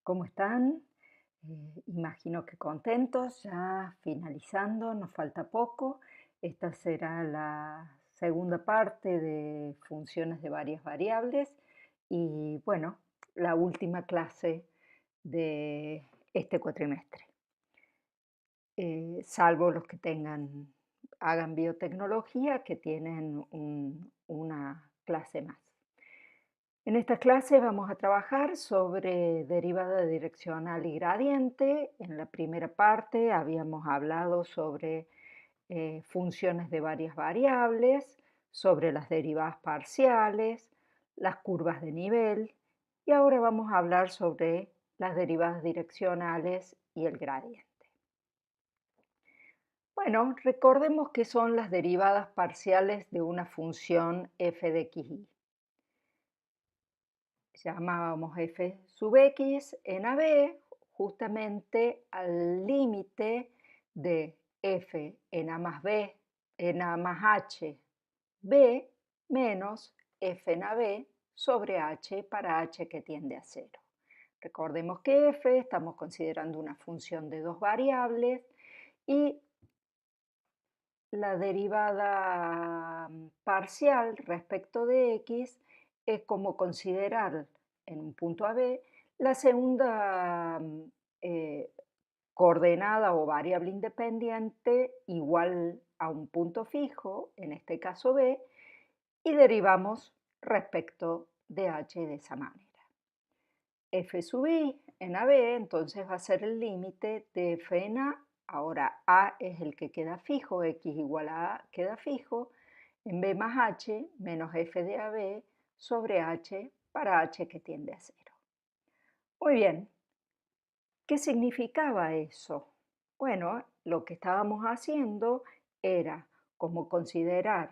¿Cómo están? Imagino que contentos, ya finalizando, nos falta poco. Esta será la segunda parte de funciones de varias variables y bueno, la última clase de este cuatrimestre. Salvo los que hagan biotecnología, que tienen una clase más. En esta clase vamos a trabajar sobre derivada direccional y gradiente. En la primera parte habíamos hablado sobre funciones de varias variables, sobre las derivadas parciales, las curvas de nivel y ahora vamos a hablar sobre las derivadas direccionales y el gradiente. Bueno, recordemos que son las derivadas parciales de una función f de xy. Llamábamos f sub x en AB justamente al límite de f en a más b, en a más h, b menos f en ab sobre h para h que tiende a cero. Recordemos que f estamos considerando una función de dos variables y la derivada parcial respecto de x es como considerar en un punto AB la segunda eh, coordenada o variable independiente igual a un punto fijo, en este caso B, y derivamos respecto de h de esa manera. F sub i en AB entonces va a ser el límite de f en A. Ahora A es el que queda fijo, x igual a A queda fijo, en B más h menos f de AB sobre h para h que tiende a cero. Muy bien, ¿qué significaba eso? Bueno, lo que estábamos haciendo era como considerar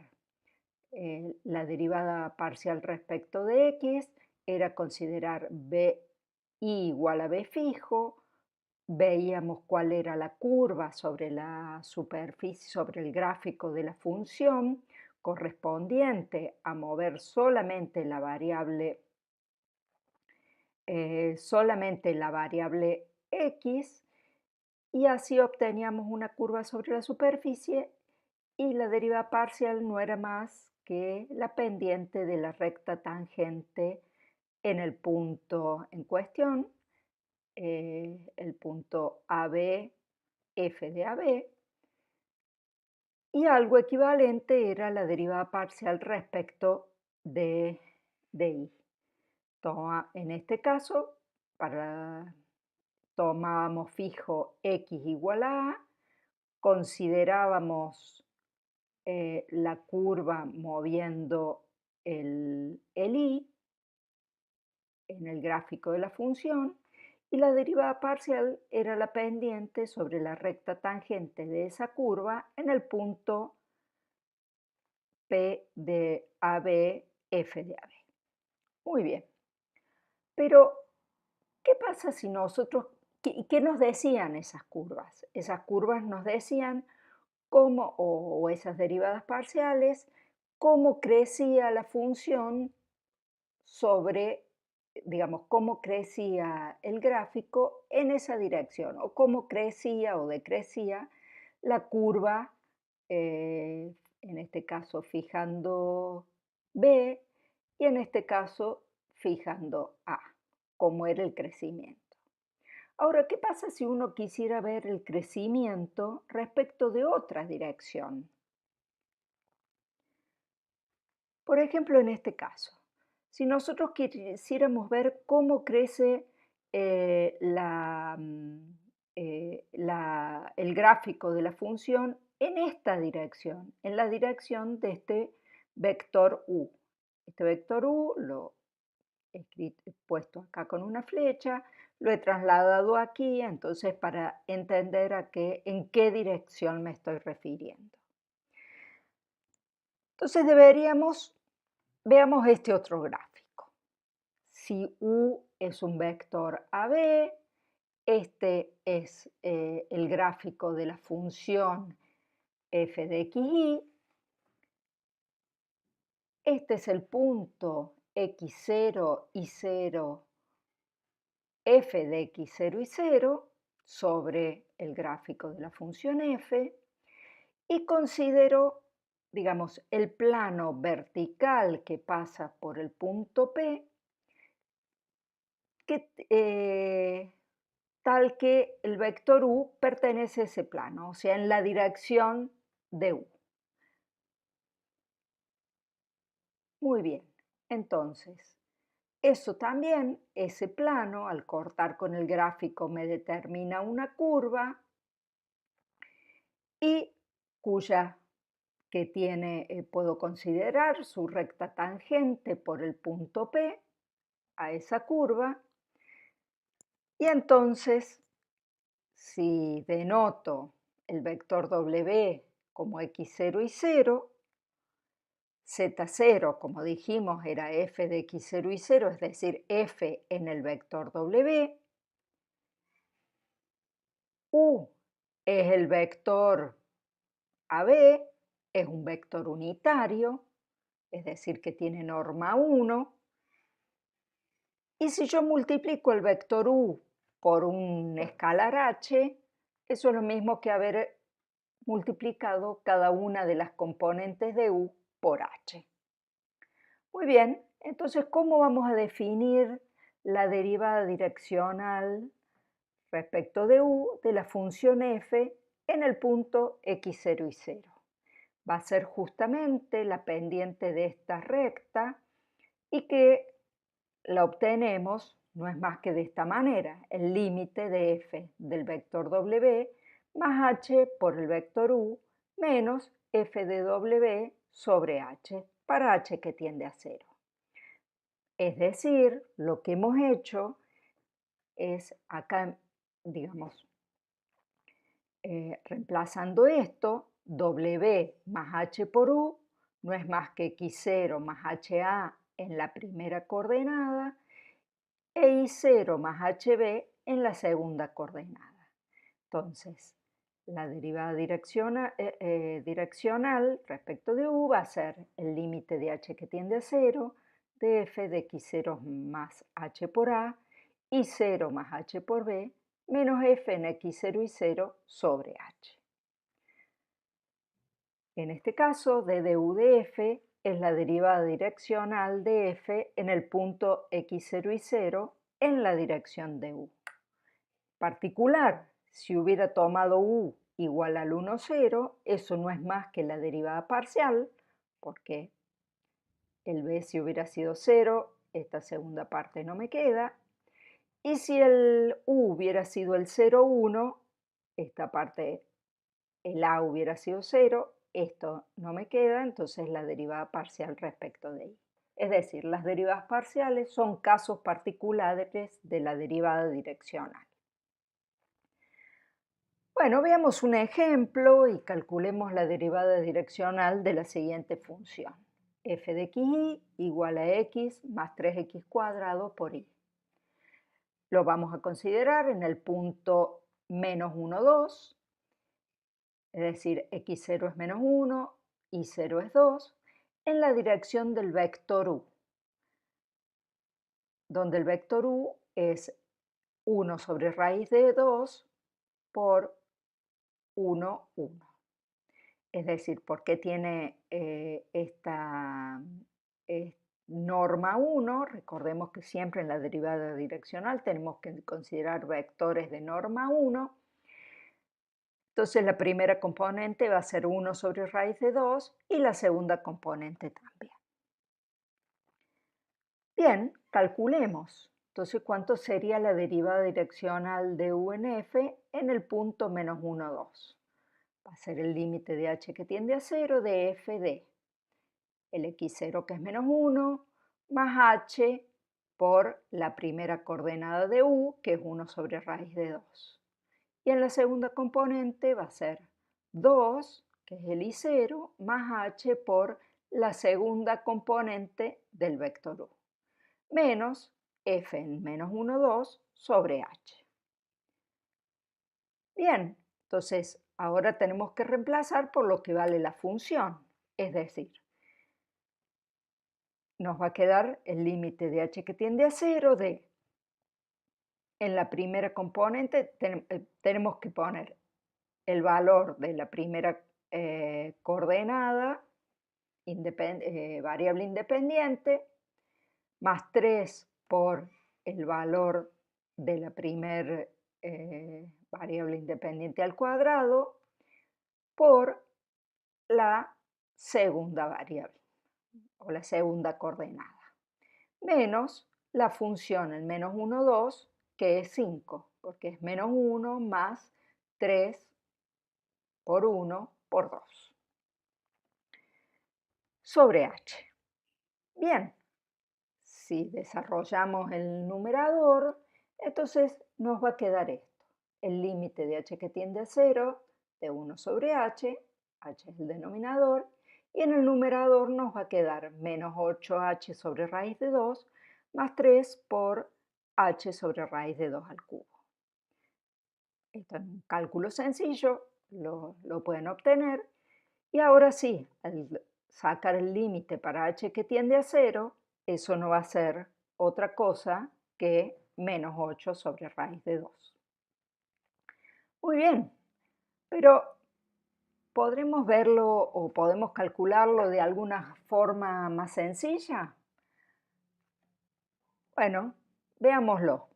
la derivada parcial respecto de x, era considerar b igual a b fijo, veíamos cuál era la curva sobre la superficie, sobre el gráfico de la función correspondiente a mover solamente la variable x, y así obteníamos una curva sobre la superficie y la deriva parcial no era más que la pendiente de la recta tangente en el punto en cuestión, el punto AB, f de AB, y algo equivalente era la deriva parcial respecto de i. En este caso, tomábamos fijo x igual a A, considerábamos la curva moviendo el i en el gráfico de la función y la derivada parcial era la pendiente sobre la recta tangente de esa curva en el punto P de AB, F de AB. Muy bien, pero ¿qué pasa si nosotros, qué nos decían esas curvas? Esas curvas nos decían cómo, o esas derivadas parciales, cómo crecía la función sobre, digamos, cómo crecía el gráfico en esa dirección, o cómo crecía o decrecía la curva, en este caso fijando B y en este caso fijando A, cómo era el crecimiento. Ahora, ¿qué pasa si uno quisiera ver el crecimiento respecto de otra dirección? Por ejemplo, en este caso, si nosotros quisiéramos ver cómo crece el gráfico de la función en esta dirección, en la dirección de este vector u. Este vector u lo he puesto acá con una flecha, lo he trasladado aquí, entonces para entender en qué dirección me estoy refiriendo. Entonces veamos este otro gráfico. Si u es un vector AB, este es el gráfico de la función f de xy, este es el punto x0 y 0 f de x0 y 0 sobre el gráfico de la función f y considero, digamos, el plano vertical que pasa por el punto P tal que el vector u pertenece a ese plano, o sea, en la dirección de u. Muy bien, entonces, eso también, ese plano, al cortar con el gráfico me determina una curva y cuya que tiene, puedo considerar su recta tangente por el punto P a esa curva. Y entonces, si denoto el vector W como x0 y 0, z0, como dijimos, era f de x0 y 0, es decir, f en el vector W. U es el vector AB, es un vector unitario, es decir, que tiene norma 1. Y si yo multiplico el vector u por un escalar h, eso es lo mismo que haber multiplicado cada una de las componentes de u por h. Muy bien, entonces, ¿cómo vamos a definir la derivada direccional respecto de u de la función f en el punto x0 y 0? Va a ser justamente la pendiente de esta recta y que la obtenemos, no es más que de esta manera, el límite de f del vector w más h por el vector u menos f de w sobre h, para h que tiende a 0. Es decir, lo que hemos hecho es acá, digamos, reemplazando esto, w más h por u no es más que x0 más ha en la primera coordenada e y0 más hb en la segunda coordenada. Entonces, la derivada direccional respecto de u va a ser el límite de h que tiende a 0 de f de x0 más h por a y 0 más h por b menos f en x0 y 0 sobre h. En este caso, d de u de f es la derivada direccional de f en el punto x0 y 0 en la dirección de u. Particular, si hubiera tomado u igual al 1, 0, eso no es más que la derivada parcial, porque el b si hubiera sido 0, esta segunda parte no me queda. Y si el u hubiera sido el 0, 1, esta parte, el a hubiera sido 0, esto no me queda, entonces la derivada parcial respecto de y. Es decir, las derivadas parciales son casos particulares de la derivada direccional. Bueno, veamos un ejemplo y calculemos la derivada direccional de la siguiente función. F de xy igual a x más 3x cuadrado por y. Lo vamos a considerar en el punto menos 1, 2, es decir, x0 es menos 1, y0 es 2, en la dirección del vector u, donde el vector u es 1 sobre raíz de 2 por 1, 1. Es decir, porque tiene esta norma 1, recordemos que siempre en la derivada direccional tenemos que considerar vectores de norma 1. Entonces la primera componente va a ser 1 sobre raíz de 2 y la segunda componente también. Bien, calculemos. Entonces, ¿cuánto sería la derivada direccional de u en f en el punto menos 1, 2? Va a ser el límite de h que tiende a 0 de f de el x0 que es menos 1 más h por la primera coordenada de u que es 1 sobre raíz de 2. Y en la segunda componente va a ser 2, que es el y0, más h por la segunda componente del vector u, menos f en menos 1, 2 sobre h. Bien, entonces ahora tenemos que reemplazar por lo que vale la función, es decir, nos va a quedar el límite de h que tiende a 0 de En la primera componente tenemos que poner el valor de la primera coordenada, variable independiente, más 3 por el valor de la primera variable independiente al cuadrado, por la segunda variable o la segunda coordenada, menos la función el menos 1, 2, que es 5, porque es menos 1 más 3 por 1 por 2 sobre h. Bien, si desarrollamos el numerador, entonces nos va a quedar esto. El límite de h que tiende a 0 de 1 sobre h es el denominador, y en el numerador nos va a quedar menos 8h sobre raíz de 2 más 3 por h sobre raíz de 2 al cubo. Esto es un cálculo sencillo, lo pueden obtener. Y ahora sí, al sacar el límite para h que tiende a 0, eso no va a ser otra cosa que menos 8 sobre raíz de 2. Muy bien, pero ¿podremos verlo o podemos calcularlo de alguna forma más sencilla? Bueno, veámoslo.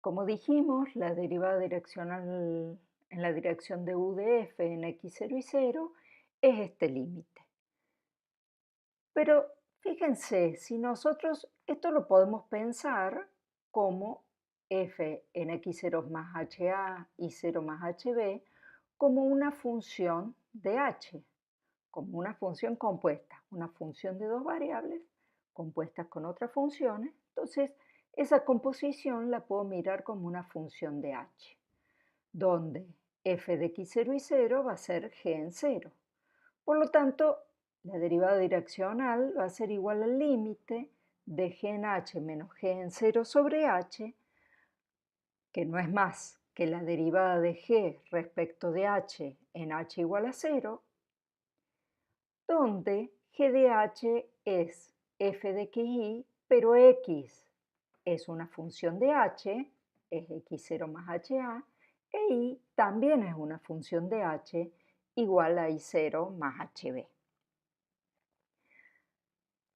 Como dijimos, la derivada direccional en la dirección de u de f en x0 y 0 es este límite. Pero fíjense, si nosotros esto lo podemos pensar como f en x0 más ha y 0 más hb como una función de h, como una función compuesta, una función de dos variables compuestas con otras funciones. Entonces, esa composición la puedo mirar como una función de h, donde f de x0 y 0 va a ser g en 0. Por lo tanto, la derivada direccional va a ser igual al límite de g en h menos g en 0 sobre h, que no es más que la derivada de g respecto de h en h igual a 0, donde g de h es f de xy, pero x es una función de h, es x0 más ha, e y también es una función de h igual a y0 más hb.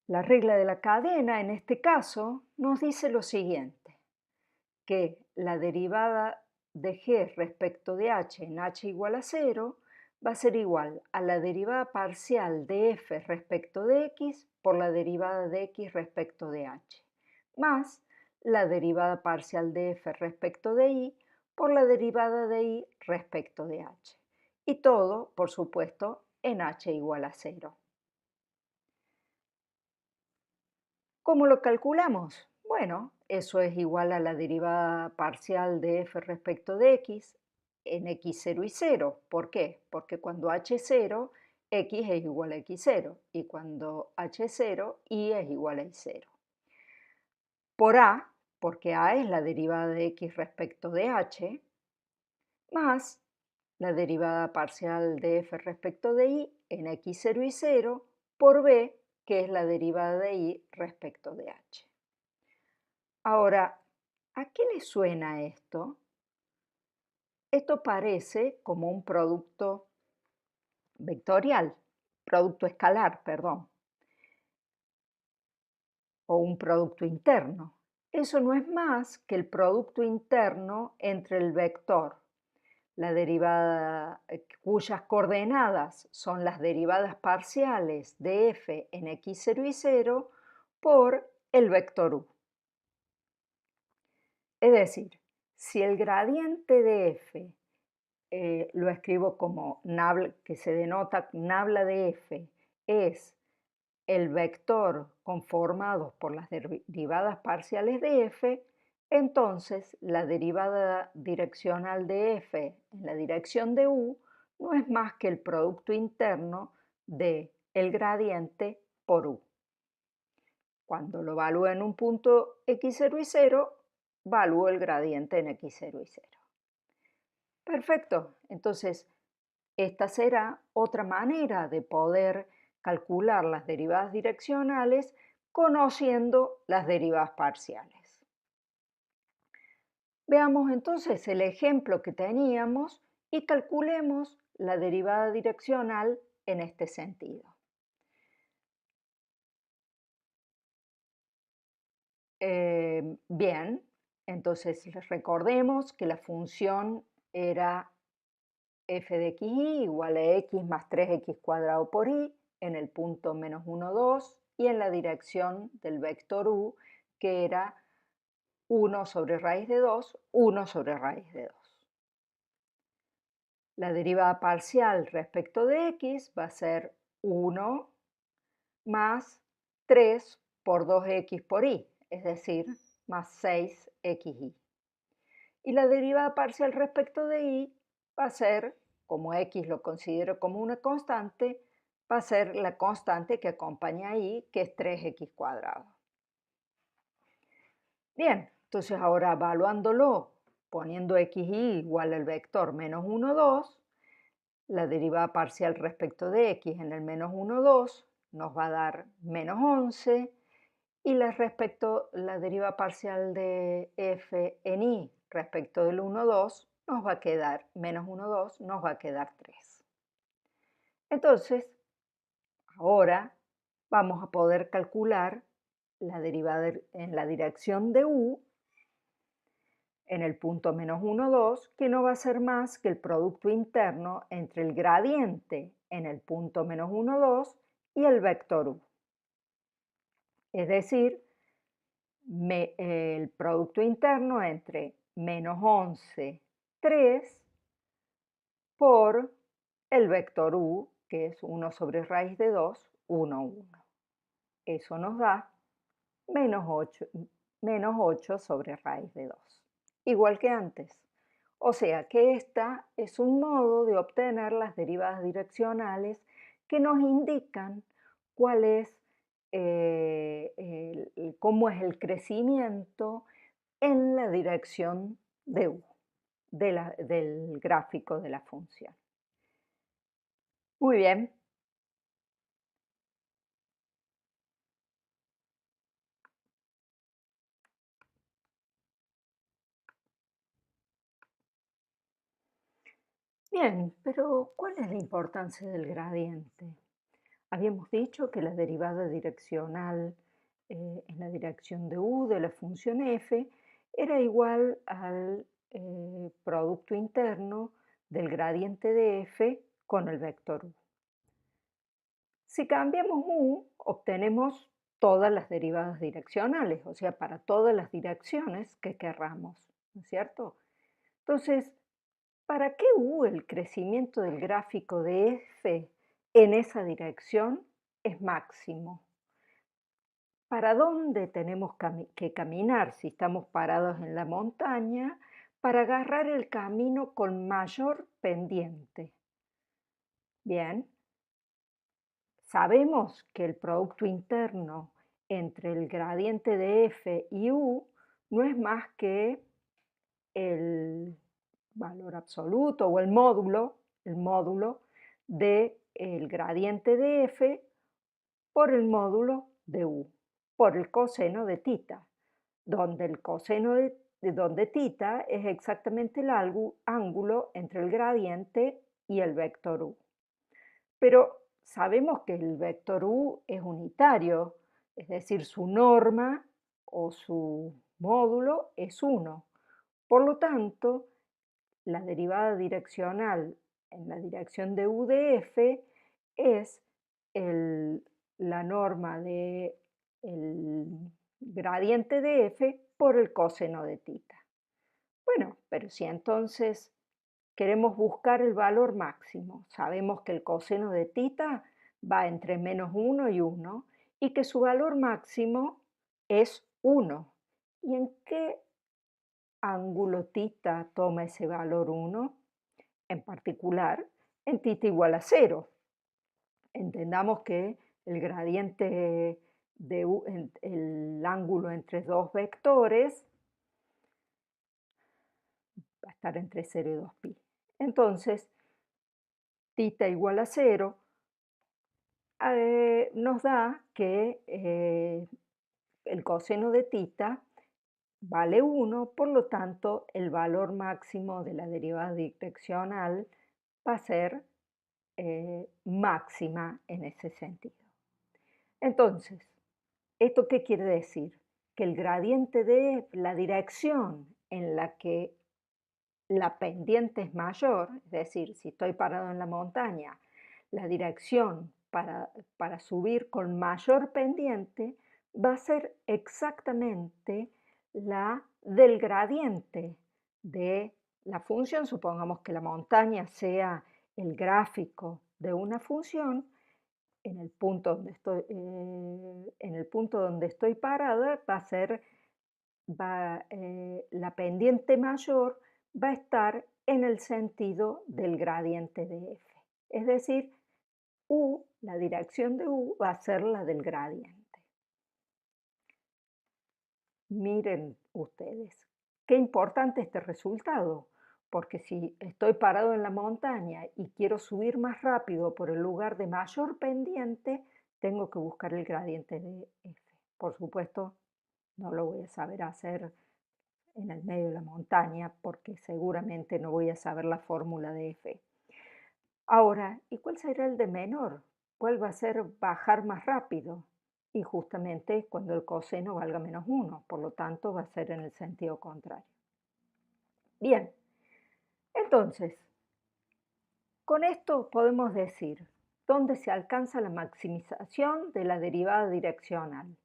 La regla de la cadena, en este caso, nos dice lo siguiente, que la derivada de g respecto de h en h igual a 0 va a ser igual a la derivada parcial de f respecto de x por la derivada de x respecto de h, más la derivada parcial de f respecto de y por la derivada de y respecto de h. Y todo, por supuesto, en h igual a 0. ¿Cómo lo calculamos? Bueno, eso es igual a la derivada parcial de f respecto de x en x0 y 0. ¿Por qué? Porque cuando h es 0, x es igual a x0, y cuando h es 0, y es igual a y0. Por a, porque a es la derivada de x respecto de h, más la derivada parcial de f respecto de y en x0 y 0, por b, que es la derivada de y respecto de h. Ahora, ¿a qué le suena esto? Esto parece como un producto vectorial, producto escalar, perdón, o un producto interno. Eso no es más que el producto interno entre el vector, la derivada cuyas coordenadas son las derivadas parciales de f en x0 y 0 por el vector u. Es decir, si el gradiente de f lo escribo como nabla, que se denota nabla de f, es el vector conformado por las derivadas parciales de f, entonces la derivada direccional de f en la dirección de u no es más que el producto interno de el gradiente por u. Cuando lo evalúo en un punto x0 y 0, evalúo el gradiente en x0 y 0. Perfecto, entonces esta será otra manera de poder calcular las derivadas direccionales conociendo las derivadas parciales. Veamos entonces el ejemplo que teníamos y calculemos la derivada direccional en este sentido. Bien, entonces recordemos que la función era f de xy igual a x más 3x cuadrado por y en el punto menos 1, 2 y en la dirección del vector u, que era 1 sobre raíz de 2, 1 sobre raíz de 2. La derivada parcial respecto de x va a ser 1 más 3 por 2x por y, es decir, más 6xy. Y la derivada parcial respecto de y va a ser, como x lo considero como una constante, va a ser la constante que acompaña a y, que es 3x cuadrado. Bien, entonces ahora evaluándolo, poniendo xy igual al vector menos 1, 2, la derivada parcial respecto de x en el menos 1, 2 nos va a dar menos 11 y la derivada parcial de f en y respecto del 1, 2 nos va a quedar menos 1, 2, nos va a quedar 3. Entonces, ahora vamos a poder calcular la derivada en la dirección de u en el punto menos 1, 2, que no va a ser más que el producto interno entre el gradiente en el punto menos 1, 2 y el vector u. Es decir, el producto interno entre menos 11, 3 por el vector u, que es 1 sobre raíz de 2, 1, 1. Eso nos da menos 8 sobre raíz de 2, igual que antes. O sea que esta es un modo de obtener las derivadas direccionales que nos indican cuál es, cómo es el crecimiento en la dirección de u, del gráfico de la función. Muy bien. Bien, pero ¿cuál es la importancia del gradiente? Habíamos dicho que la derivada direccional en la dirección de u de la función f era igual al producto interno del gradiente de f con el vector u. Si cambiamos u, obtenemos todas las derivadas direccionales, o sea, para todas las direcciones que querramos, ¿no es cierto? Entonces, ¿para qué u el crecimiento del gráfico de f en esa dirección es máximo? ¿Para dónde tenemos que caminar si estamos parados en la montaña para agarrar el camino con mayor pendiente? Bien, sabemos que el producto interno entre el gradiente de f y u no es más que el valor absoluto o el módulo del gradiente de f por el módulo de u, por el coseno de tita, donde el coseno de donde tita es exactamente el ángulo entre el gradiente y el vector u. Pero sabemos que el vector u es unitario, es decir, su norma o su módulo es 1. Por lo tanto, la derivada direccional en la dirección de u de f es la norma del gradiente de f por el coseno de tita. Bueno, pero si entonces queremos buscar el valor máximo, sabemos que el coseno de tita va entre menos 1 y 1 y que su valor máximo es 1. ¿Y en qué ángulo tita toma ese valor 1? En particular, en tita igual a 0. Entendamos que el gradiente de el ángulo entre dos vectores va a estar entre 0 y 2pi. Entonces, tita igual a 0 nos da que el coseno de tita vale 1, por lo tanto el valor máximo de la derivada direccional va a ser máxima en ese sentido. Entonces, ¿esto qué quiere decir? Que el gradiente de la dirección en la que la pendiente es mayor, es decir, si estoy parado en la montaña, la dirección para subir con mayor pendiente va a ser exactamente la del gradiente de la función. Supongamos que la montaña sea el gráfico de una función. En el punto donde estoy parada va a ser la pendiente mayor va a estar en el sentido del gradiente de f. Es decir, u, la dirección de u va a ser la del gradiente. Miren ustedes, qué importante este resultado, porque si estoy parado en la montaña y quiero subir más rápido por el lugar de mayor pendiente, tengo que buscar el gradiente de f. Por supuesto, no lo voy a saber hacer en el medio de la montaña, porque seguramente no voy a saber la fórmula de f. Ahora, ¿y cuál será el de menor? ¿Cuál va a ser bajar más rápido? Y justamente cuando el coseno valga menos 1, por lo tanto va a ser en el sentido contrario. Bien, entonces, con esto podemos decir dónde se alcanza la maximización de la derivada direccional.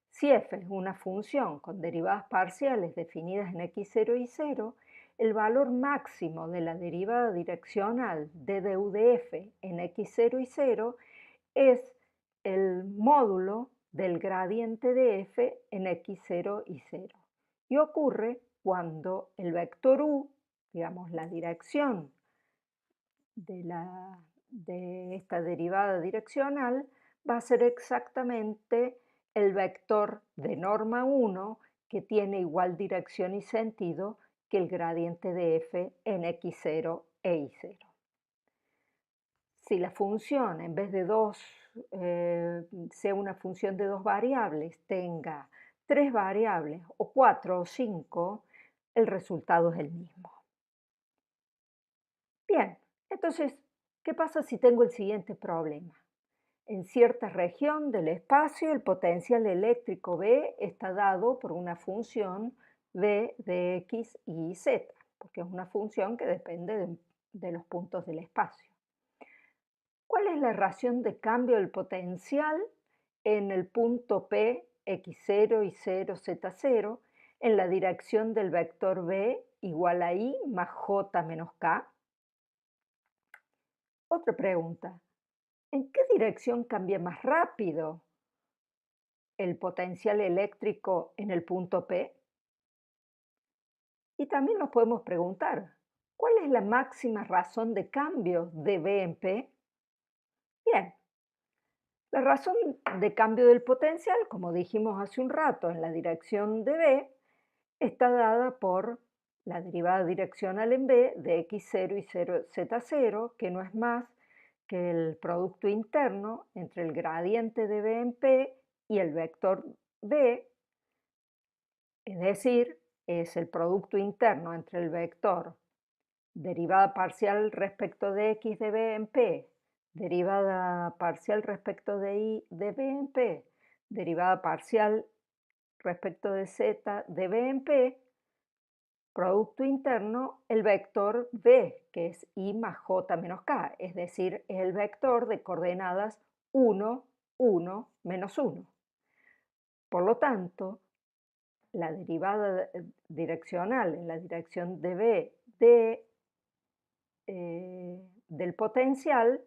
Si f es una función con derivadas parciales definidas en x0 y 0, el valor máximo de la derivada direccional de du de f en x0 y 0 es el módulo del gradiente de f en x0 y 0. Y ocurre cuando el vector u, digamos la dirección de esta derivada direccional, va a ser exactamente el vector de norma 1 que tiene igual dirección y sentido que el gradiente de f en x0 e y0. Si la función en vez de sea una función de dos variables, tenga tres variables o cuatro o cinco, el resultado es el mismo. Bien, entonces, ¿qué pasa si tengo el siguiente problema? En cierta región del espacio, el potencial eléctrico B está dado por una función B de x y z, porque es una función que depende de los puntos del espacio. ¿Cuál es la relación de cambio del potencial en el punto P, x0 y 0, z0, en la dirección del vector B igual a I más J menos K? Otra pregunta. ¿En qué dirección cambia más rápido el potencial eléctrico en el punto P? Y también nos podemos preguntar, ¿cuál es la máxima razón de cambio de B en P? Bien, la razón de cambio del potencial, como dijimos hace un rato, en la dirección de B, está dada por la derivada direccional en B de x0 y 0, z0, que no es más que el producto interno entre el gradiente de B en P y el vector B, es decir, es el producto interno entre el vector derivada parcial respecto de x de B en P, derivada parcial respecto de y de B en P, derivada parcial respecto de z de B en P, producto interno, el vector B, que es I más J menos K, es decir, es el vector de coordenadas 1, 1, menos 1. Por lo tanto, la derivada direccional en la dirección de B del potencial,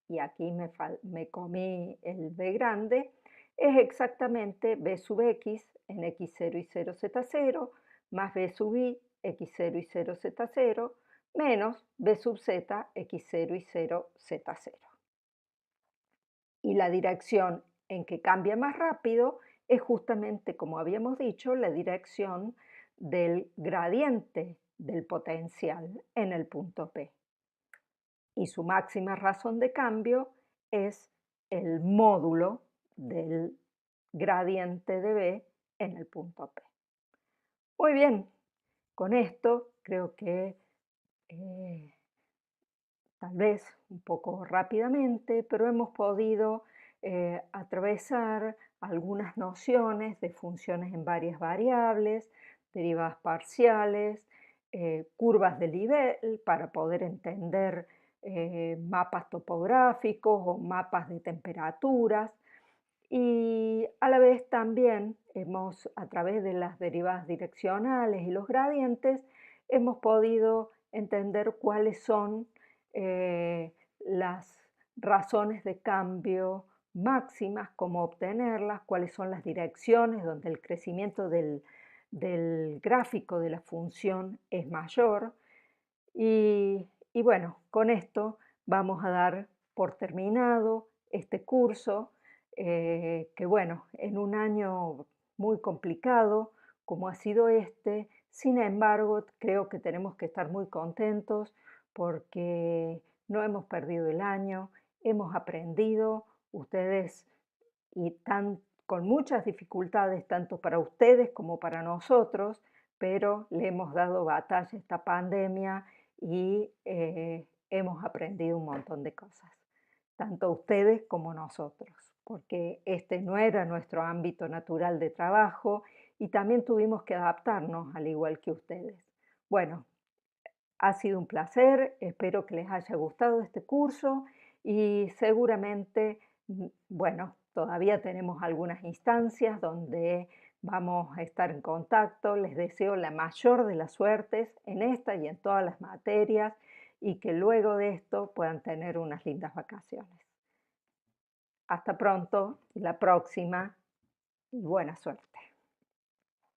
y aquí me comí el B grande, es exactamente B sub x en x0 y 0 z0 más B sub i x0 y 0 z0 menos B sub z x0 y 0 z0. Y la dirección en que cambia más rápido es justamente, como habíamos dicho, la dirección del gradiente del potencial en el punto P. Y su máxima razón de cambio es el módulo del gradiente de B en el punto P. Muy bien, con esto creo que eh, tal vez un poco rápidamente, pero hemos podido atravesar algunas nociones de funciones en varias variables, derivadas parciales, curvas de nivel para poder entender mapas topográficos o mapas de temperaturas. Y a la vez también hemos, a través de las derivadas direccionales y los gradientes, hemos podido entender cuáles son las razones de cambio máximas, cómo obtenerlas, cuáles son las direcciones donde el crecimiento del gráfico de la función es mayor. Y bueno, con esto vamos a dar por terminado este curso, que bueno, en un año muy complicado como ha sido este, sin embargo, creo que tenemos que estar muy contentos porque no hemos perdido el año, hemos aprendido, ustedes y con muchas dificultades, tanto para ustedes como para nosotros, pero le hemos dado batalla a esta pandemia y hemos aprendido un montón de cosas, tanto ustedes como nosotros, porque este no era nuestro ámbito natural de trabajo y también tuvimos que adaptarnos al igual que ustedes. Bueno, ha sido un placer, espero que les haya gustado este curso y seguramente, bueno, todavía tenemos algunas instancias donde vamos a estar en contacto. Les deseo la mayor de las suertes en esta y en todas las materias y que luego de esto puedan tener unas lindas vacaciones. Hasta pronto y la próxima y buena suerte.